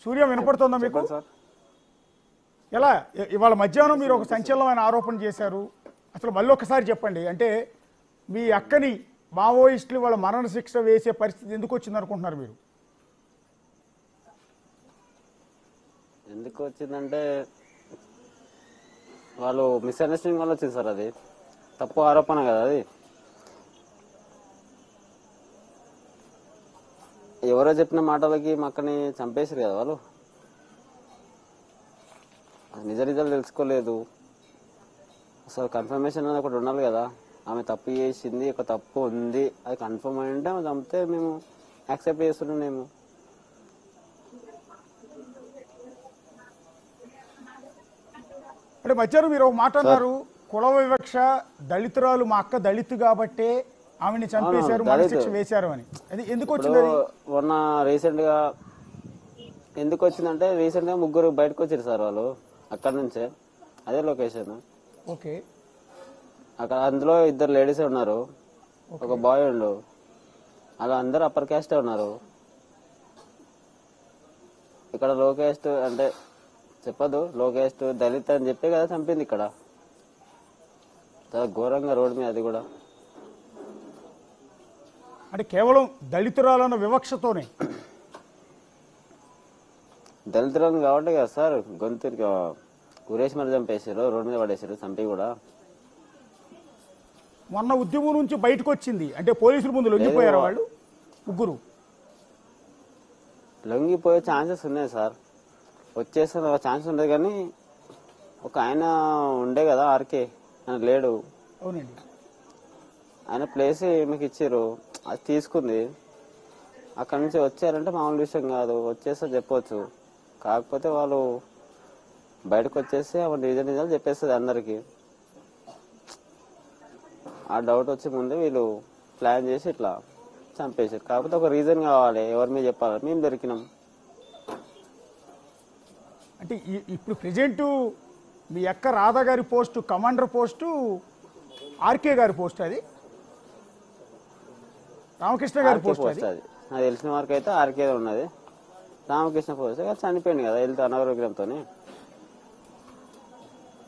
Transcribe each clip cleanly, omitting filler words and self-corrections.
సూర్య వినపడుతుందా మీకు? సార్ ఎలా ఇవాళ మధ్యాహ్నం మీరు ఒక సంచలనమైన ఆరోపణ చేశారు, అసలు మళ్ళీ ఒకసారి చెప్పండి. అంటే మీ అక్కని మావోయిస్టులు వాళ్ళ మరణ శిక్ష వేసే పరిస్థితి ఎందుకు వచ్చింది అనుకుంటున్నారు మీరు? ఎందుకు వచ్చిందంటే వాళ్ళు మిస్అండర్స్టాండింగ్ వల్ల వచ్చింది సార్. అది తప్పు ఆరోపణ కదా. అది ఎవరో చెప్పిన మాటలకి మా అక్కని చంపేసారు కదా వాళ్ళు. నిజ నిజాలు తెలుసుకోలేదు. అసలు కన్ఫర్మేషన్ అనేది ఒకటి ఉండాలి కదా. ఆమె తప్పు చేసింది, ఒక తప్పు ఉంది, అది కన్ఫర్మ్ అయి ఉంటే ఆమె చంపితే మేము యాక్సెప్ట్ చేస్తున్నాం. మేము అంటే మధ్యాహ్నం మీరు ఒక మాట అన్నారు, కుల వివక్ష, దళితురాలు, మా అక్క దళితు కాబట్టే ఆమెని చంపేశారు, మరణ శిక్ష వేశారు అని. అది ఎందుకు వచ్చింది? మొన్న రీసెంట్ గా ఎందుకు వచ్చిందంటే రీసెంట్ గా ముగ్గురు బయటకు వచ్చారు సార్ వాళ్ళు అక్కడ నుంచే. అదే లొకేషన్. ఓకే. అక్కడ అందులో ఇద్దరు లేడీసే ఉన్నారు, ఒక బాయ్ ఉండు. అలా అందరు అప్పర్ క్యాస్టే ఉన్నారు. ఇక్కడ లో క్యాస్ట్ అంటే చెప్పదు, లో క్యాస్ట్ దళిత్ అని చెప్పి కదా చంపింది. ఇక్కడ చాలా ఘోరంగా రోడ్డు మీద. అది కూడా అంటే కేవలం దళితురాలన్న వివక్షతోనే. దళితులను కాబట్టి కదా సార్ గొంతుకి గురేష్ మరి చంపేశారు, రోడ్డు మీద పడేశారు చంపి కూడా. మొన్న ఉద్యమం నుంచి బయటకు వచ్చింది అంటే పోలీసుల ముందు లొంగిపోయారు వాళ్ళు ముగ్గురు. లొంగిపోయే ఛాన్సెస్ ఉన్నాయి సార్, వచ్చేసే ఛాన్స్ ఉండదు. కానీ ఒక ఆయన ఉండే కదా ఆర్కే, ఆయన లేడు. అవునండి. ఆయన ప్లేస్ మీకు ఇచ్చారు, అది తీసుకుంది. అక్కడ నుంచి వచ్చారంటే మామూలు విషయం కాదు, వచ్చేస్తే చెప్పవచ్చు. కాకపోతే వాళ్ళు బయటకు వచ్చేసి ఆమె నిజాలు చెప్పేస్తుంది అందరికి. ఆ డౌట్ వచ్చే ముందు వీళ్ళు ప్లాన్ చేసి ఇట్లా చంపేశారు. కాకపోతే ఒక రీజన్ కావాలి, ఎవరి మీద చెప్పాలి. మేము దొరికినాం. అంటే ఇప్పుడు ప్రెజెంట్ మీ అక్క రాధా గారి పోస్టు కమాండర్ పోస్టు, ఆర్కే గారి పోస్ట్, అది రామకృష్ణ గారి పోస్ట్. అది నాకు తెలిసిన వరకు అయితే ఆర్కే ఉన్నది. రామకృష్ణ పోస్ట్ చనిపోయింది కదా వెళ్తే అనారోగ్యంతో.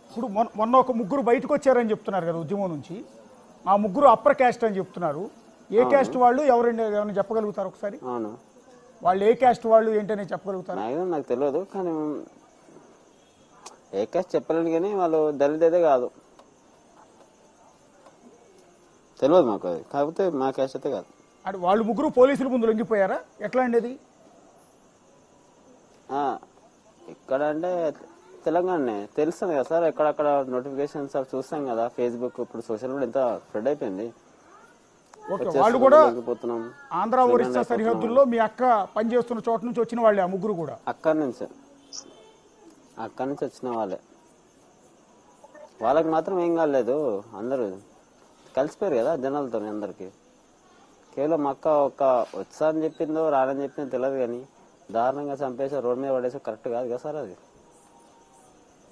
ఇప్పుడు మొన్న ఒక ముగ్గురు బయటకు వచ్చారని చెప్తున్నారు కదా ఉద్యమం నుంచి. ఆ ముగ్గురు అప్పర్ క్యాస్ట్ అని చెప్తున్నారు. ఏ క్యాస్ట్ వాళ్ళు, ఎవరైనా ఏమైనా చెప్పగలుగుతారు ఒకసారి? అవును, వాళ్ళు ఏ క్యాస్ట్ వాళ్ళు ఏంటనే చెప్పగలుగుతారు? నాకు తెలియదు, కానీ ఏ క్యాస్ట్ చెప్పలేను. కానీ వాళ్ళు దళిత అయితే కాదు, తెలియదు మాకు. అది కాకపోతే మా క్యాస్ట్ అయితే కాదు. అంటే వాళ్ళు ముగ్గురు పోలీసుల ముందు లొంగిపోయారా? ఎట్లా అండి అది? ఇక్కడ అంటే తెలంగాణనే తెలుస్తుంది కదా సార్. ఎక్కడక్కడ నోటిఫికేషన్స్ చూస్తాం కదా, ఫేస్బుక్ ఇప్పుడు సోషల్ మీడియా ఎంత స్ప్రెడ్ అయిపోయింది. వాళ్ళు కూడా ఆంధ్ర ఒరిస్సా సరిహద్దుల్లో మీ అక్క పనిచేస్తున్న చోట నుంచి వచ్చిన వాళ్ళే ఆ ముగ్గురు కూడా? అక్కడి నుంచి వచ్చిన వాళ్ళే. వాళ్ళకి మాత్రం ఏం కాలేదు, అందరూ కలిసిపోయారు కదా జనాలతో అందరికి. కేవలం మా అక్క ఒక్క వచ్చా అని చెప్పిందో రానని చెప్పిందో తెలియదు. కానీ దారుణంగా చంపేసి రోడ్డు మీద పడేసి కరెక్ట్ కాదు కదా సార్. అది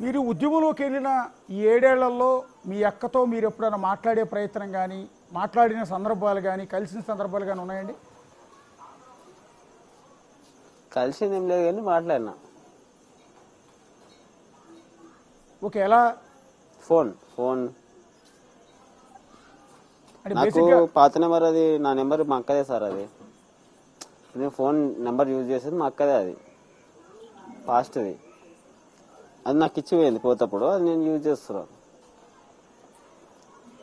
మీరు ఉద్యమంలోకి వెళ్ళిన ఈ 7 ఏళ్లలో మీ అక్కతో మీరు ఎప్పుడైనా మాట్లాడే ప్రయత్నం కానీ, మాట్లాడిన సందర్భాలు కానీ, కలిసిన సందర్భాలు కానీ ఉన్నాయండి? కలిసింది ఏం లేదు కానీ మాట్లాడినా. ఓకే. ఎలా? ఫోన్ నాకు పాత నెంబర్, అది నా నెంబర్ మా అక్కదే సార్. అది నేను ఫోన్ నెంబర్ యూజ్ చేసేది మా అక్కదే. అది పాస్ట్ది, అది నాకు ఇచ్చిపోయింది పోతప్పుడు. అది నేను యూజ్ చేస్తున్నాను.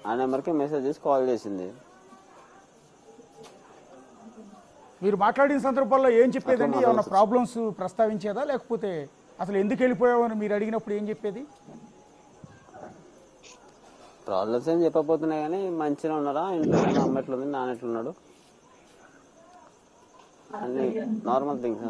ఆ నెంబర్కి మెసేజ్ చేసి కాల్ చేసింది. మీరు మాట్లాడిన సందర్భాల్లో ఏం చెప్పేదండి? ఏమైనా ప్రాబ్లమ్స్ ప్రస్తావించేదా, లేకపోతే అసలు ఎందుకు వెళ్ళిపోయావని మీరు అడిగినప్పుడు ఏం చెప్పేది? ప్రాబ్లమ్స్ ఏం చెప్పబోతున్నాయి కానీ మంచిగా ఉన్నారా, ఇంట్లో అమ్మ ఎట్లుంది, నాన్న ఎట్లున్నాడు, అన్ని నార్మల్ థింగ్స్.